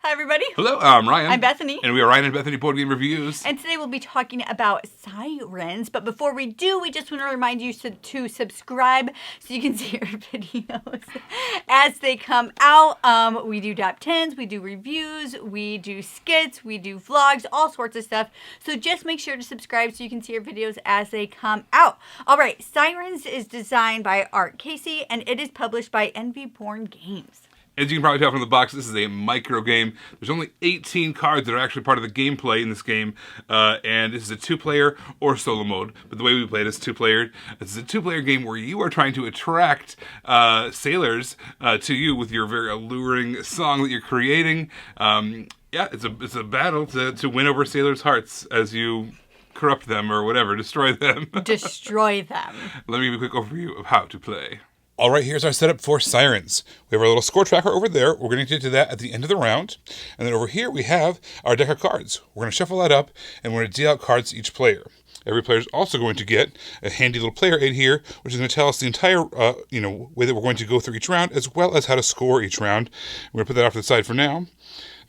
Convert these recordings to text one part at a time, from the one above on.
Hi, everybody. Hello, I'm Ryan. I'm Bethany. And we are Ryan and Bethany Board Game Reviews. And today we'll be talking about Sirens. But before we do, we just want to remind you to subscribe so you can see our videos as they come out. We do top 10s, we do reviews, we do skits, we do vlogs, all sorts of stuff. So just make sure to subscribe so you can see our videos as they come out. All right, Sirens is designed by Art Casey, and it is published by Envy Born Games. As you can probably tell from the box, this is a micro game. There's only 18 cards that are actually part of the gameplay in this game, and this is a two-player or solo mode. But the way we play it is two-player. This is a two-player game where you are trying to attract sailors to you with your very alluring song that you're creating. Yeah, it's a battle to win over sailors' hearts as you corrupt them or whatever, destroy them. Destroy them. Let me give you a quick overview of how to play. All right, here's our setup for Sirens. We have our little score tracker over there. We're going to get to that at the end of the round. And then over here, we have our deck of cards. We're going to shuffle that up, and we're going to deal out cards to each player. Every player is also going to get a handy little player aid here, which is going to tell us the entire, way that we're going to go through each round, as well as how to score each round. We're going to put that off to the side for now.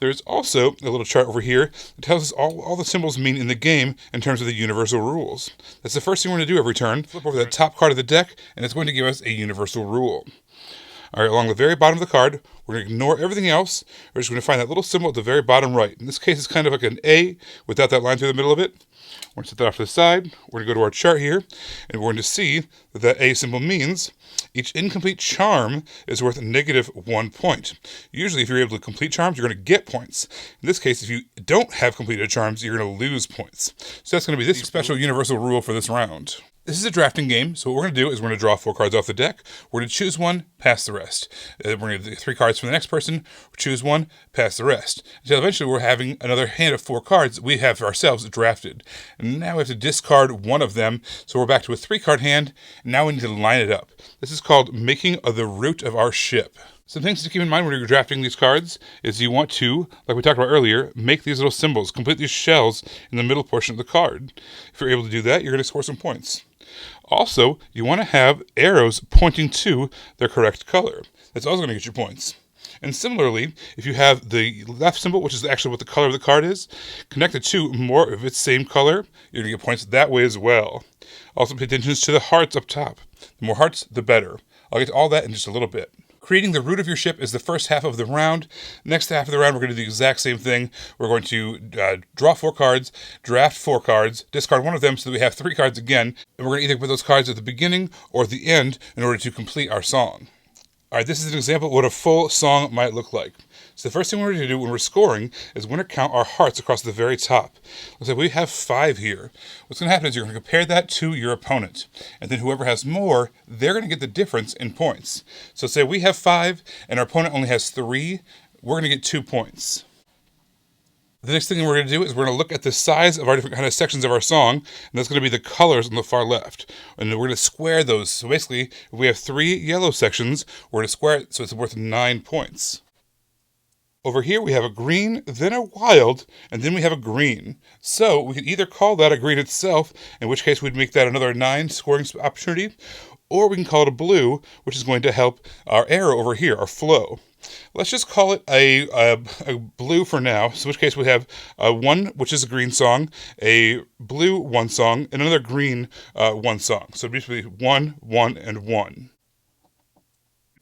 There's also a little chart over here that tells us all the symbols mean in the game in terms of the universal rules. That's the first thing we're going to do every turn. Flip over the top card of the deck, and it's going to give us a universal rule. All right, along the very bottom of the card, we're going to ignore everything else. We're just going to find that little symbol at the very bottom right. In this case, it's kind of like an A without that line through the middle of it. We're going to set that off to the side. We're going to go to our chart here, and we're going to see that A symbol means each incomplete charm is worth -1 point. Usually, if you're able to complete charms, you're going to get points. In this case, if you don't have completed charms, you're going to lose points. So that's going to be this special universal rule for this round. This is a drafting game, so what we're going to do is we're going to draw 4 cards off the deck. We're going to choose one, pass the rest. We're going to do 3 cards from the next person, choose one, pass the rest. Until eventually we're having another hand of 4 cards we have ourselves drafted. And now we have to discard one of them, so we're back to a 3-card hand, and now we need to line it up. This is called making the route of our ship. Some things to keep in mind when you're drafting these cards is you want to, like we talked about earlier, make these little symbols, complete these shells in the middle portion of the card. If you're able to do that, you're going to score some points. Also, you want to have arrows pointing to their correct color. That's also going to get you points. And similarly, if you have the left symbol, which is actually what the color of the card is, connected to more of its same color, you're going to get points that way as well. Also, pay attention to the hearts up top. The more hearts, the better. I'll get to all that in just a little bit. Creating the route of your ship is the first half of the round. Next half of the round, we're going to do the exact same thing. We're going to draw 4 cards, draft 4 cards, discard one of them so that we have 3 cards again, and we're going to either put those cards at the beginning or at the end in order to complete our song. All right, this is an example of what a full song might look like. So the first thing we're going to do when we're scoring is we're going to count our hearts across the very top. Looks like we have 5 here. What's going to happen is you're going to compare that to your opponent. And then whoever has more, they're going to get the difference in points. So say we have 5 and our opponent only has 3, we're going to get 2 points. The next thing we're going to do is we're going to look at the size of our different kind of sections of our song, and that's going to be the colors on the far left. And then we're going to square those. So basically, if we have 3 yellow sections, we're going to square it so it's worth 9 points. Over here, we have a green, then a wild, and then we have a green. So we could either call that a green itself, in which case we'd make that another 9 scoring opportunity, or we can call it a blue, which is going to help our arrow over here, our flow. Let's just call it a blue for now, so in which case we have 1, which is a green song, a blue 1 song, and another green 1 song. So basically 1, 1, and 1.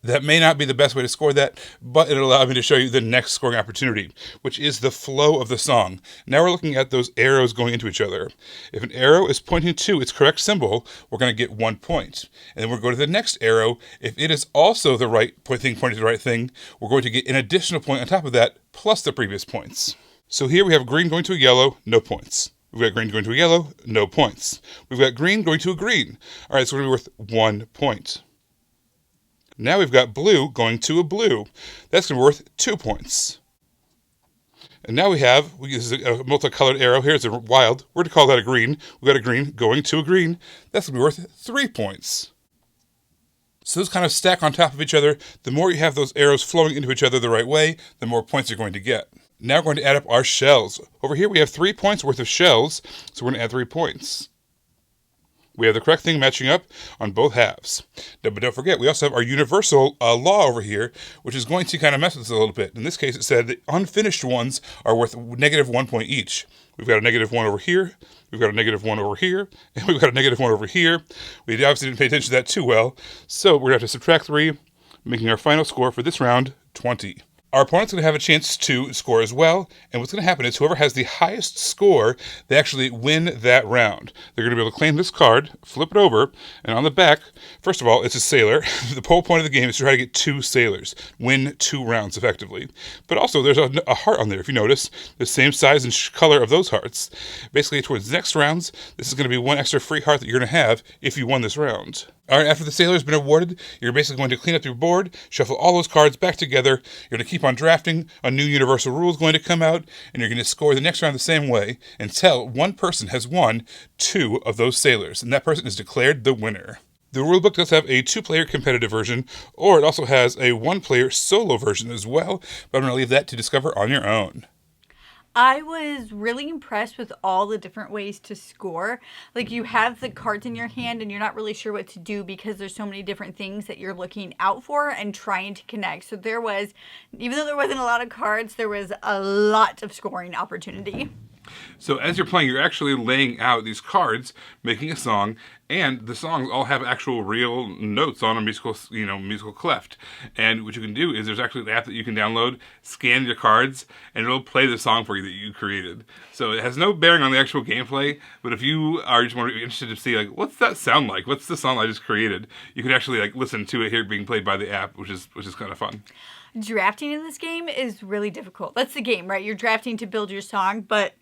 That may not be the best way to score that, but it'll allow me to show you the next scoring opportunity, which is the flow of the song. Now we're looking at those arrows going into each other. If an arrow is pointing to its correct symbol, we're going to get 1 point. And then we'll go to the next arrow. If it is also the right thing pointing to the right thing, we're going to get an additional point on top of that, plus the previous points. So here we have green going to a yellow, no points. We've got green going to a yellow, no points. We've got green going to a green. All right, so we're going to be worth 1 point. Now we've got blue going to a blue. That's going to be worth 2 points. And now this is a multicolored arrow. Here's a wild. We're going to call that a green. We've got a green going to a green. That's going to be worth 3 points. So those kind of stack on top of each other. The more you have those arrows flowing into each other the right way, the more points you're going to get. Now we're going to add up our shells. Over here we have 3 points worth of shells, so we're going to add 3 points. We have the correct thing matching up on both halves. But don't forget, we also have our universal law over here, which is going to kind of mess with us a little bit. In this case, it said the unfinished ones are worth -1 point each. We've got a -1 over here, we've got a -1 over here, and we've got a -1 over here. We obviously didn't pay attention to that too well, so we're going to have to subtract 3, making our final score for this round 20. Our opponent's going to have a chance to score as well, and what's going to happen is whoever has the highest score, they actually win that round. They're going to be able to claim this card, flip it over, and on the back, first of all, it's a sailor. The whole point of the game is to try to get 2 sailors, win 2 rounds effectively. But also, there's a heart on there, if you notice, the same size and color of those hearts. Basically, towards the next rounds, this is going to be 1 extra free heart that you're going to have if you won this round. All right, after the sailor's been awarded, you're basically going to clean up your board, shuffle all those cards back together, you're going to keep on drafting, a new universal rule is going to come out, and you're going to score the next round the same way until one person has won 2 of those sailors, and that person is declared the winner. The rulebook does have a 2-player competitive version, or it also has a 1-player solo version as well, but I'm going to leave that to discover on your own. I was really impressed with all the different ways to score. Like, you have the cards in your hand and you're not really sure what to do because there's so many different things that you're looking out for and trying to connect. So there was, even though there wasn't a lot of cards, there was a lot of scoring opportunity. So as you're playing, you're actually laying out these cards, making a song, and the songs all have actual real notes on a musical cleft. And what you can do is there's actually an app that you can download, scan your cards, and it'll play the song for you that you created. So it has no bearing on the actual gameplay, but if you are just interested to see, like, what's that sound like? What's the song I just created? You can actually, like, listen to it here being played by the app, which is kind of fun. Drafting in this game is really difficult. That's the game, right? You're drafting to build your song, but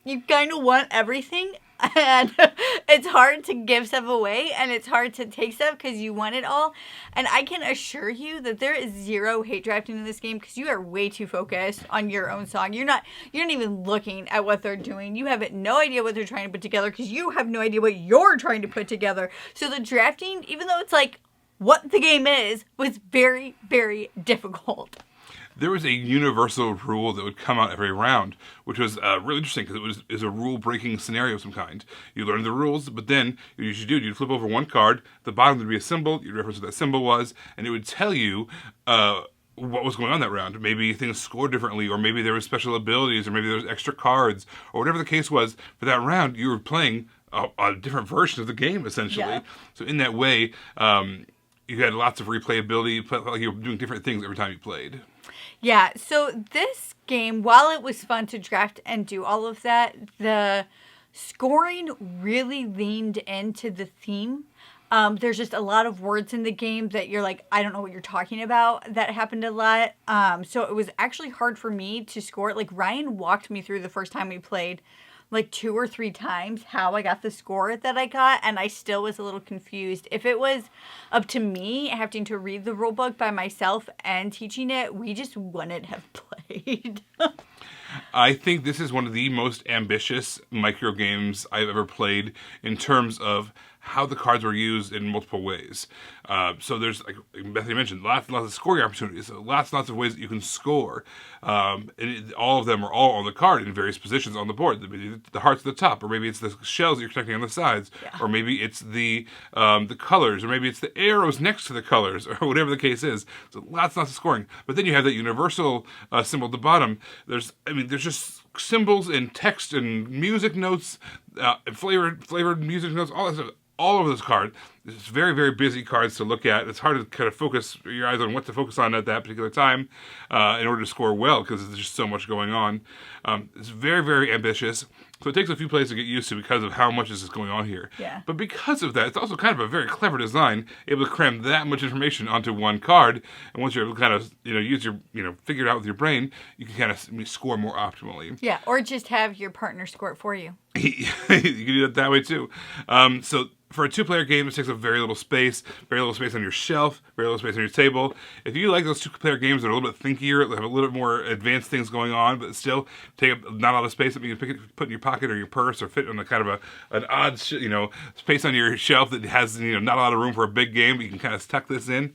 you kind of want everything, and it's hard to give stuff away, and it's hard to take stuff because you want it all. And I can assure you that there is 0 hate drafting in this game because you are way too focused on your own song. You're not even looking at what they're doing. You have no idea what they're trying to put together because you have no idea what you're trying to put together. So the drafting, even though it's like what the game is, was very, very difficult. There was a universal rule that would come out every round, which was really interesting because it was a rule-breaking scenario of some kind. You learned the rules, but then what you should do, you'd flip over one card, the bottom would be a symbol, you'd reference what that symbol was, and it would tell you what was going on that round. Maybe things scored differently, or maybe there were special abilities, or maybe there was extra cards, or whatever the case was. For that round, you were playing a different version of the game, essentially. Yeah. So in that way, you had lots of replayability. You felt like you were doing different things every time you played. Yeah, so this game, while it was fun to draft and do all of that, the scoring really leaned into the theme. There's just a lot of words in the game that you're like, I don't know what you're talking about. That happened a lot. So it was actually hard for me to score. Like, Ryan walked me through the first time we played, like 2 or 3 times how I got the score that I got, and I still was a little confused. If it was up to me having to read the rule book by myself and teaching it, we just wouldn't have played. I think this is one of the most ambitious micro games I've ever played in terms of how the cards were used in multiple ways. So there's, like Bethany mentioned, lots and lots of scoring opportunities, lots and lots of ways that you can score. And all of them are all on the card in various positions on the board. Maybe the heart's at the top, or maybe it's the shells that you're protecting on the sides, or maybe it's the colors, or maybe it's the arrows next to the colors, or whatever the case is. So lots and lots of scoring. But then you have that universal symbol at the bottom. There's just symbols and text and music notes, flavored music notes, all that stuff. All over this card. It's very, very busy cards to look at. It's hard to kind of focus your eyes on what to focus on at that particular time in order to score well, because there's just so much going on. It's very, very ambitious. So it takes a few plays to get used to because of how much is going on here. Yeah. But because of that, it's also kind of a very clever design, able to cram that much information onto one card. And once you're able to kind of, use your, figure it out with your brain, you can kind of score more optimally. Yeah, or just have your partner score it for you. You can do it that way too. So for a 2-player game, it takes up very little space on your shelf, very little space on your table. If you like those 2-player games that are a little bit thinkier, have a little bit more advanced things going on, but still take up not a lot of space that you can put in your pocket or your purse, or fit on a kind of an odd, space on your shelf that has, not a lot of room for a big game, but you can kind of tuck this in.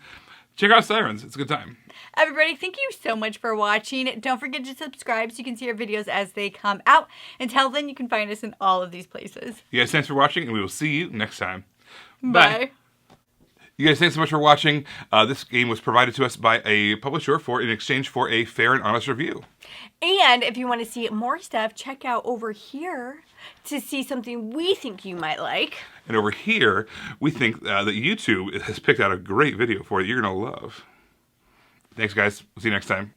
check out Sirens. It's a good time. Everybody, thank you so much for watching. Don't forget to subscribe so you can see our videos as they come out. Until then, you can find us in all of these places. You guys, thanks for watching, and we will see you next time. Bye. You guys, thanks so much for watching. This game was provided to us by a publisher in exchange for a fair and honest review. And if you want to see more stuff, check out over here to see something we think you might like. And over here, we think that YouTube has picked out a great video for you you're going to love. Thanks, guys. We'll see you next time.